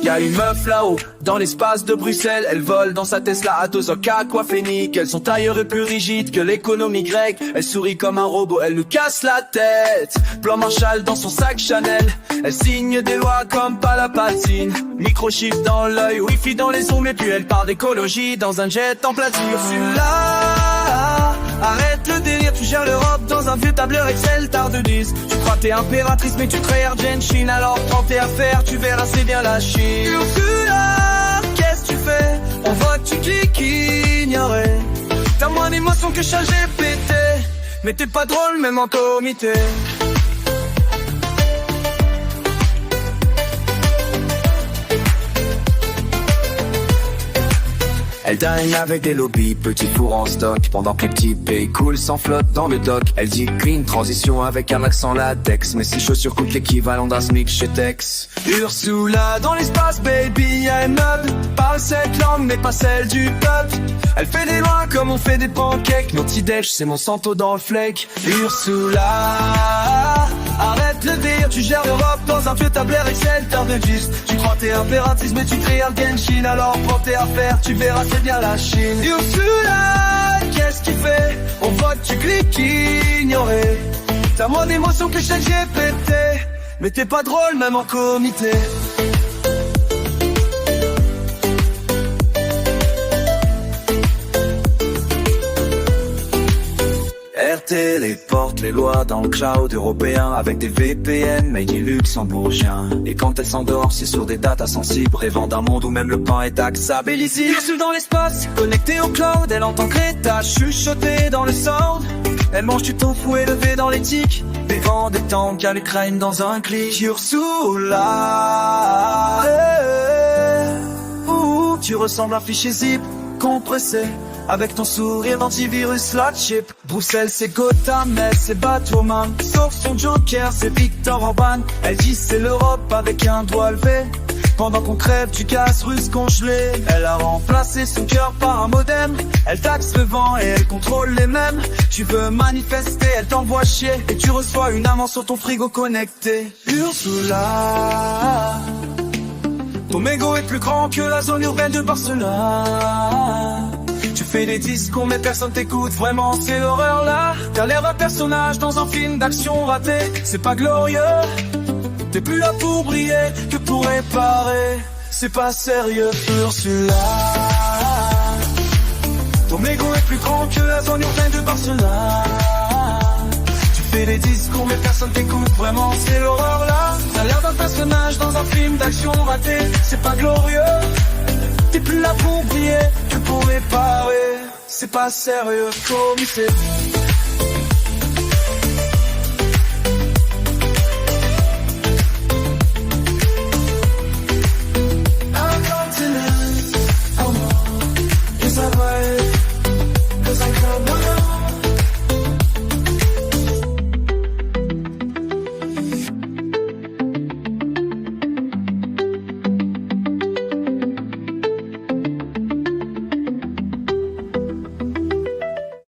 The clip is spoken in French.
Y'a une meuf là-haut, dans l'espace de Bruxelles. Elle vole dans sa Tesla Atos aquaphénique. Elles sont tailleuses plus rigides que l'économie grecque. Elle sourit comme un robot, elle nous casse la tête. Plan Marshall dans son sac Chanel. Elle signe des lois comme Palapatine. Microchip dans l'œil, wifi dans les ongles. Et puis elle parle d'écologie dans un jet en platine. Ursula, arrête le délire, tu gères l'Europe dans un vieux tableur Excel tard de 10. Tu crois t'es impératrice mais tu crées Argentine. Alors prends tes affaires, tu verras c'est bien la Chine. Ursula, qu'est-ce que tu fais? On voit que tu cliques ignorer. T'as moins d'émotion que ChatGPT, mais t'es pas drôle même en comité. Elle dine avec des lobbies, petit four en stock. Pendant que les petits pays coulent sans flotte dans le dock. Elle dit clean transition avec un accent latex. Mais ses chaussures coûtent l'équivalent d'un SMIC chez Tex. Ursula dans l'espace baby, y'a une meuf. Parle cette langue mais pas celle du peuple. Elle fait des lois comme on fait des pancakes. Mon petit déj c'est mon santo dans le flake. Ursula, arrête le délire, tu gères l'Europe dans un vieux tableur Excel tard de 10. Tu crois t'es impératrice mais tu crées Argentine. Alors prends tes affaires, tu verras c'est bien la Chine. Ursula, qu'est-ce qu'il fait? On vote, tu cliques ignorer. T'as moins d'émotion que ChatGPT, mais t'es pas drôle même en comité. Elle téléporte les lois dans le cloud européen avec des VPN made in luxembourgien. Et quand elle s'endort, c'est sur des datas sensibles, rêvant d'un monde où même le pain est taxable et lisible. Ursule dans l'espace, connectée au cloud, elle entend Greta chuchoter dans le sound. Elle mange du tofu élevé dans l'éthique, vivant des tanks à l'Ukraine dans un clic. Ursula, tu ressembles à un fichier zip compressé. Avec ton sourire d'antivirus, la chip. Bruxelles c'est Gotham, elle c'est Batwoman. Sauf son Joker, c'est Viktor Orban. Elle dit c'est l'Europe avec un doigt levé. Pendant qu'on crève du gaz russe congelé. Elle a remplacé son cœur par un modem. Elle taxe le vent et elle contrôle les mêmes. Tu veux manifester, elle t'envoie chier. Et tu reçois une amende sur ton frigo connecté. Ursula, ton mégot est plus grand que la zone urbaine de Barcelone. Tu fais des discours mais personne t'écoute, vraiment c'est l'horreur là. T'as l'air d'un personnage dans un film d'action raté, c'est pas glorieux. T'es plus là pour briller que pour réparer, c'est pas sérieux. Ursula, ton mégot est plus grand que la zone urbaine de Barcelone. Tu fais des discours mais personne t'écoute, vraiment c'est l'horreur là. T'as l'air d'un personnage dans un film d'action raté, c'est pas glorieux. T'es plus là pour briller que pour réparer, c'est pas sérieux, commissaire.